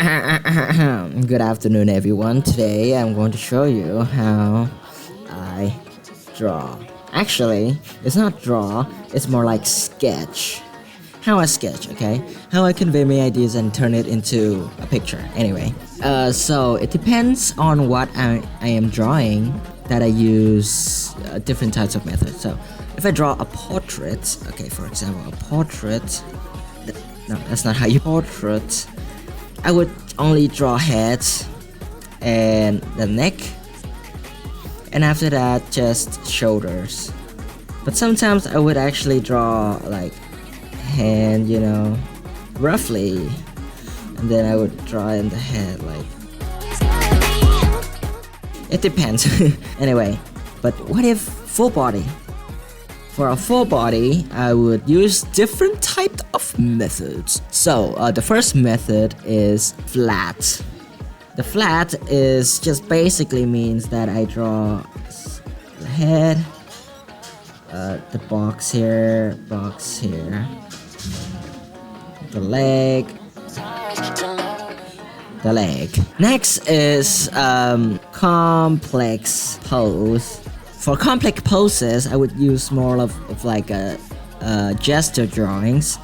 Good afternoon, everyone. Today I'm going to show you how I draw. Actually, it's not draw, it's more like sketch. How I sketch, okay? How I convey my ideas and turn it into a picture. Anyway, so it depends on what I am drawing that I use different types of methods. So if I draw a portrait, okay, for example, a portrait. No, that's not how you portrait. I would only draw heads and the neck, and after that just shoulders. But sometimes I would actually draw like hand, you know, roughly, and then I would draw in the head like. It depends. Anyway, but what if full body? For a full body, I would use different types of methods. So the first method is flat. The flat is just basically means that I draw the head, the box here, the leg. Next is complex pose. For complex poses, I would use more of like a gesture drawings.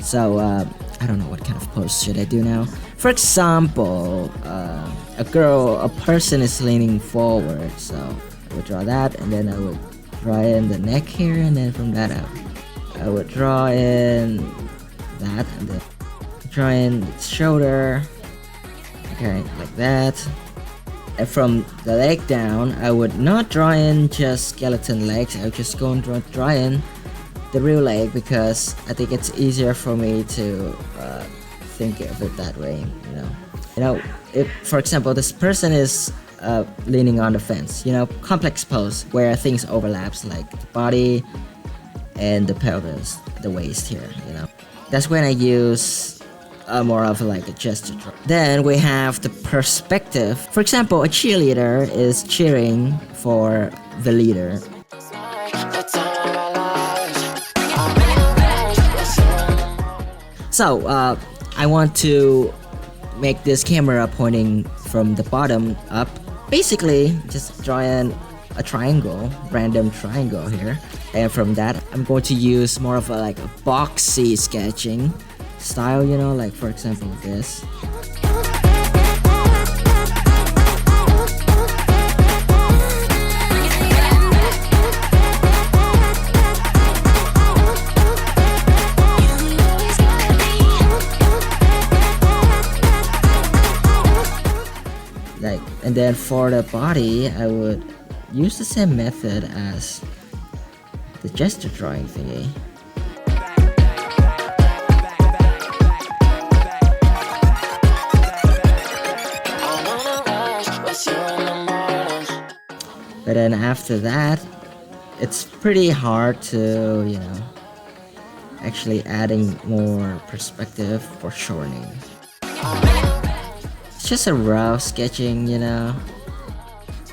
So I don't know what kind of pose should I do now. For example, a person is leaning forward. So I would draw that, and then I would draw in the neck here, and then from that I would draw in that, and then draw in the shoulder. Okay, like that. And from the leg down, I would not draw in just skeleton legs. I would just go and draw in the real leg, because I think it's easier for me to think of it that way. You know, if for example this person is leaning on the fence, you know, complex pose where things overlaps like the body and the pelvis, the waist here. You know, that's when I use more of like a gesture draw. Then we have the perspective. For example, a cheerleader is cheering for the leader. So I want to make this camera pointing from the bottom up. Basically, just draw in a triangle, random triangle here, and from that I'm going to use more of a boxy sketching style, you know, like for example this. And then for the body, I would use the same method as the gesture drawing thingy. But then after that, it's pretty hard to, you know, actually adding more perspective for shortening. It's just a rough sketching, you know.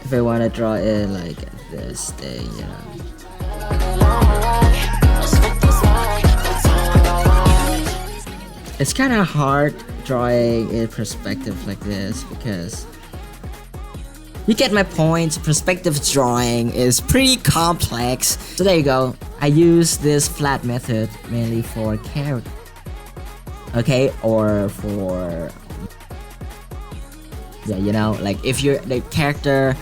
If I want to draw it like this thing, you know. It's kind of hard drawing in perspective like this, because you get my point. Perspective drawing is pretty complex. So there you go. I use this flat method mainly for character, okay, or for, yeah, you know, like if you're the character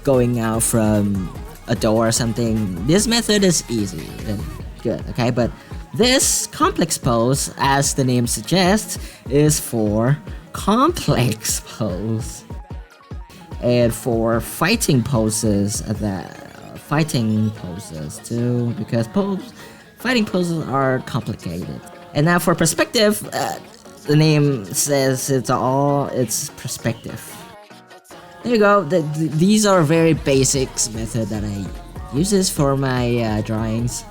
going out from a door or something, this method is easy and good, okay. But this complex pose, as the name suggests, is for complex pose. And for fighting poses, too, because fighting poses are complicated. And now for perspective, the name says it's perspective. There you go. These are very basics method that I use for my drawings.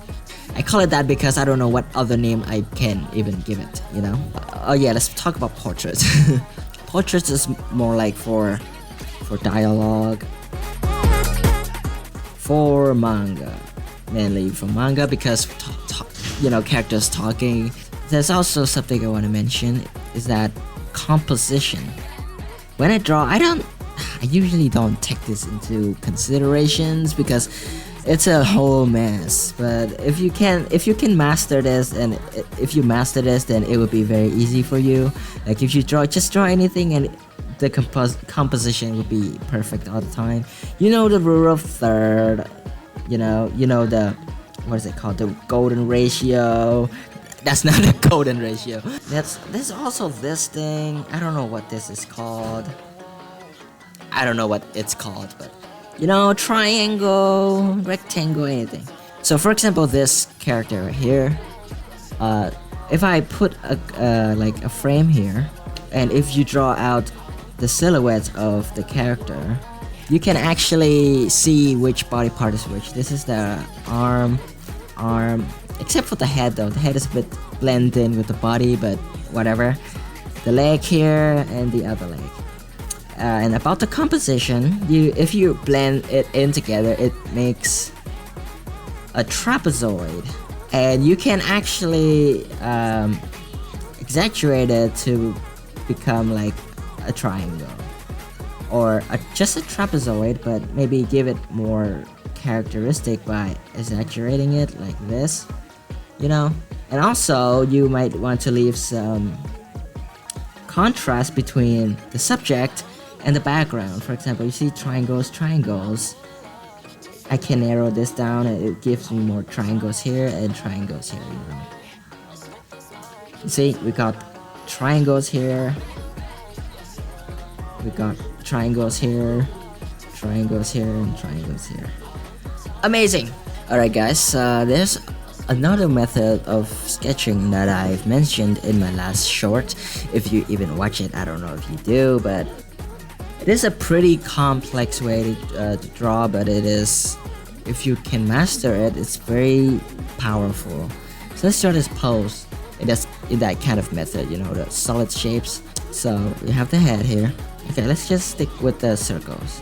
I call it that because I don't know what other name I can even give it, you know. Oh yeah, let's talk about portraits. Portraits is more like for dialogue, for manga, mainly for manga, because you know, characters talking. There's also something I want to mention is that composition. When I draw, I usually don't take this into considerations because it's a whole mess. But if you can master this, and if you master this, then it would be very easy for you. Like if you just draw anything, and the composition would be perfect all the time. You know the rule of third. You know the, what is it called? The golden ratio. That's not the golden ratio. There's also this thing. I don't know what this is called. I don't know what it's called, but you know, triangle, rectangle, anything. So for example, this character right here, if I put like a frame here, and if you draw out the silhouette of the character, you can actually see which body part is which. This is the arm, except for the head though. The head is a bit blended in with the body, but whatever. The leg here and the other leg. And about the composition, if you blend it in together, it makes a trapezoid, and you can actually exaggerate it to become like a triangle, or just a trapezoid, but maybe give it more characteristic by exaggerating it like this, you know. And also you might want to leave some contrast between the subject and the background. For example, you see triangles. I can narrow this down, and it gives me more triangles here and triangles here, you know. You see, we got triangles here, we got triangles here, triangles here, and triangles here. Amazing! Alright guys, there's another method of sketching that I've mentioned in my last short. If you even watch it, I don't know if you do, but it is a pretty complex way to draw, but it is, if you can master it, it's very powerful. So let's draw this pose in that kind of method, you know, the solid shapes. So we have the head here. Okay, let's just stick with the circles.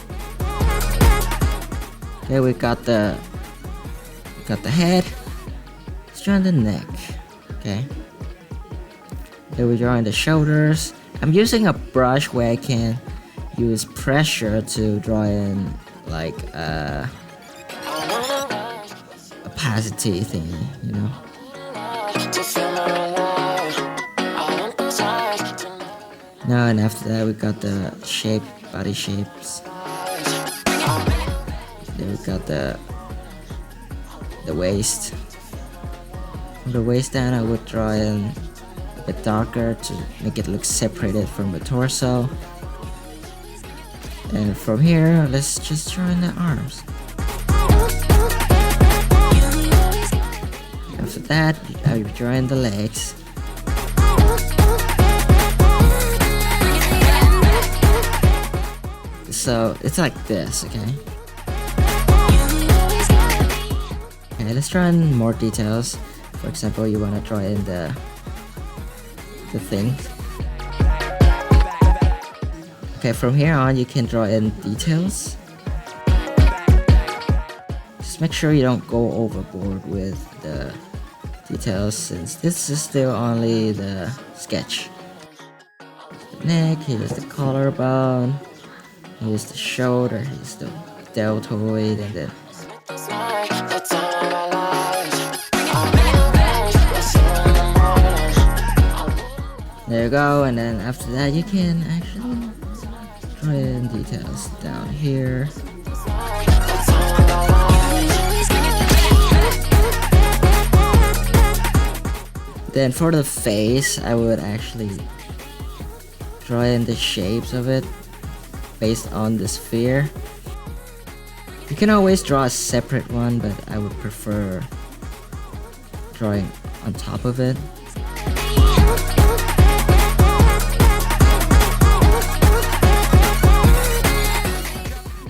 Okay, we got the head. Let's draw the neck. Okay. Okay, we're drawing the shoulders. I'm using a brush where I can use pressure to draw in like opacity thingy, you know. Now and after that we got the shape, body shapes. Then we got the waist. From the waist down I would draw in a bit darker to make it look separated from the torso. And from here, let's just draw in the arms. After that, I draw in the legs. So it's like this, okay? Okay, let's draw in more details. For example, you want to draw in the thing. Okay, from here on you can draw in details. Just make sure you don't go overboard with the details, since this is still only the sketch. The neck, here's the collarbone, here's the shoulder, here's the deltoid, and then there you go. And then after that you can actually draw in details down here. Then for the face, I would actually draw in the shapes of it based on the sphere. You can always draw a separate one, but I would prefer drawing on top of it.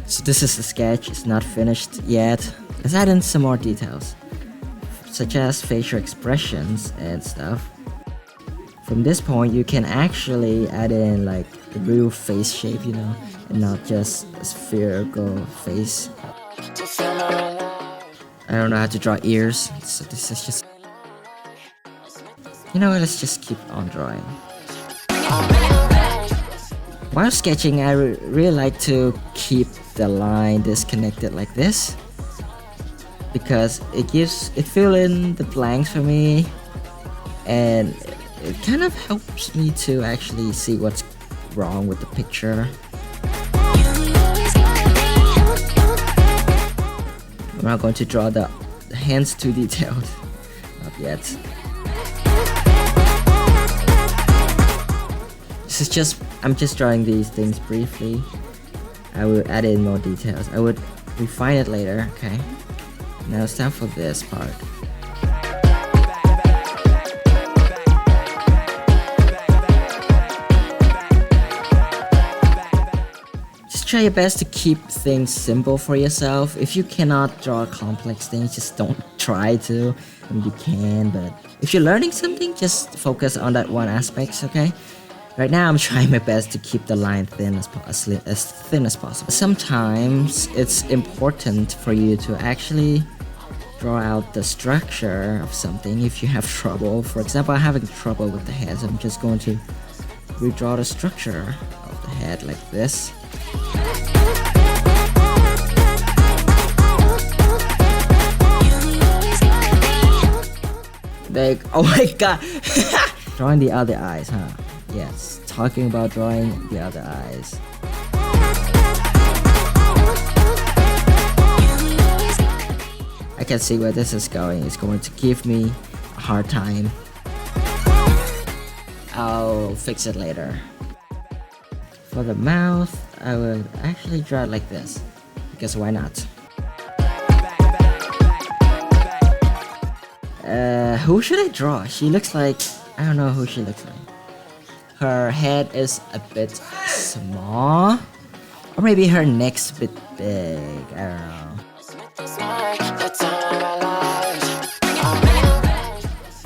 So this is the sketch, it's not finished yet. Let's add in some more details, such as facial expressions and stuff. From this point you can actually add in like the real face shape, you know, and not just a spherical face. I don't know how to draw ears, so this is just, you know what, let's just keep on drawing. While sketching, I really like to keep the line disconnected like this, because it fill in the blanks for me, and it kind of helps me to actually see what's wrong with the picture. I'm not going to draw the hands too detailed, not yet. I'm just drawing these things briefly. I will add in more details. I would refine it later, okay? Now it's time for this part. Just try your best to keep things simple for yourself. If you cannot draw complex things, just don't try to. I mean, you can, but if you're learning something, just focus on that one aspect, okay? Right now, I'm trying my best to keep the line thin as thin as possible. Sometimes it's important for you to actually draw out the structure of something if you have trouble. For example, I'm having trouble with the head, so I'm just going to redraw the structure of the head like this. Oh my god! Drawing the other eyes, huh? Yes, talking about drawing the other eyes. I can see where this is going. It's going to give me a hard time. I'll fix it later. For the mouth, I would actually draw it like this, because why not? Who should I draw? She looks like... I don't know who she looks like. Her head is a bit small, or maybe her neck's a bit big. I don't know.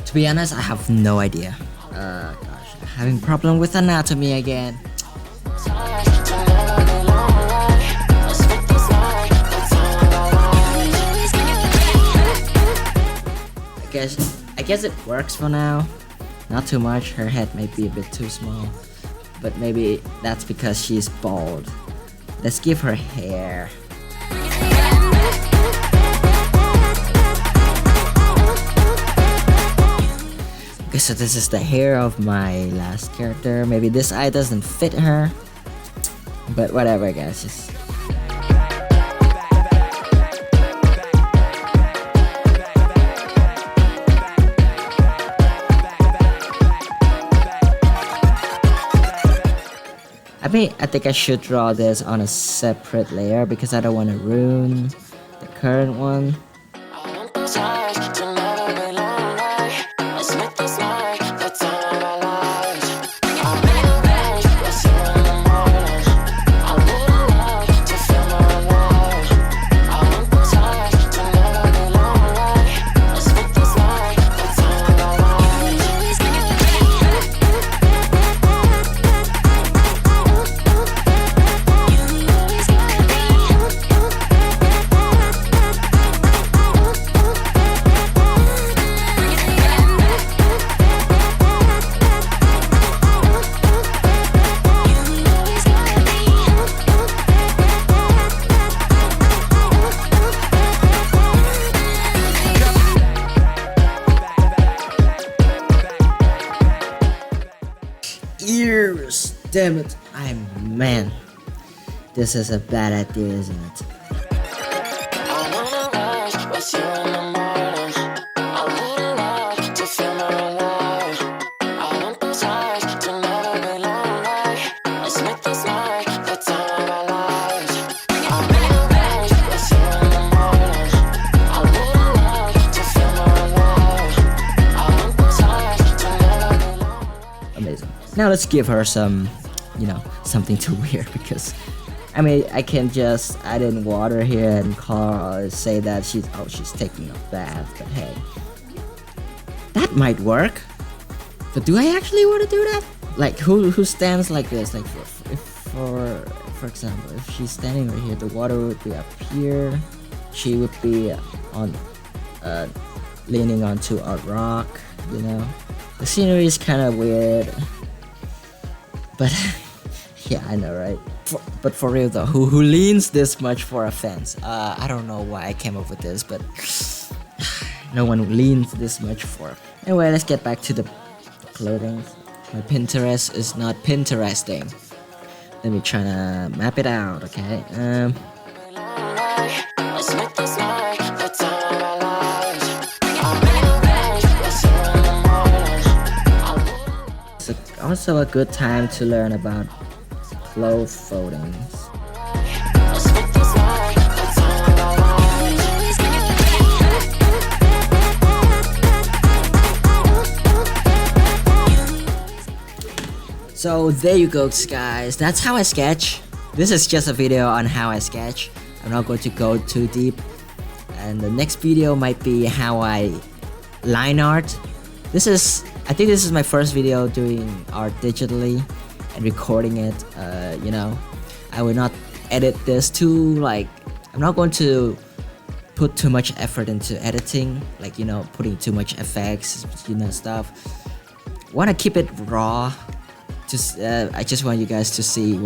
To be honest, I have no idea. Gosh, I'm having problem with anatomy again. I guess it works for now. Not too much. Her head may be a bit too small, but maybe that's because she's bald. Let's give her hair. Okay, so this is the hair of my last character. Maybe this eye doesn't fit her, but whatever, guys. Just I think I should draw this on a separate layer because I don't want to ruin the current one. Ears! Damn it! Man, this is a bad idea, isn't it? Amazing. Now let's give her some, something to wear, because I mean, I can just add in water here and say that she's taking a bath, but hey, that might work. But do I actually want to do that? Like, who stands like this? Like, for example, if she's standing right here, the water would be up here. She would be leaning onto a rock. The scenery is kind of weird, but Yeah, I know, right? But for real though, who leans this much for a fence? I don't know why I came up with this, but no one leans this much for. Anyway, let's get back to the clothing. My Pinterest is not Pinteresting. Let me try to map it out, okay? It's also a good time to learn about clothes foldings. So there you go, guys. That's how I sketch. This is just a video on how I sketch. I'm not going to go too deep. And the next video might be how I line art. I think this is my first video doing art digitally and recording it. You know, I will not edit this too. Like, I'm not going to put too much effort into editing. Like, you know, putting too much effects, you know, stuff. Want to keep it raw. I just want you guys to see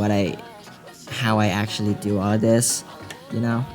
how I actually do all this, you know.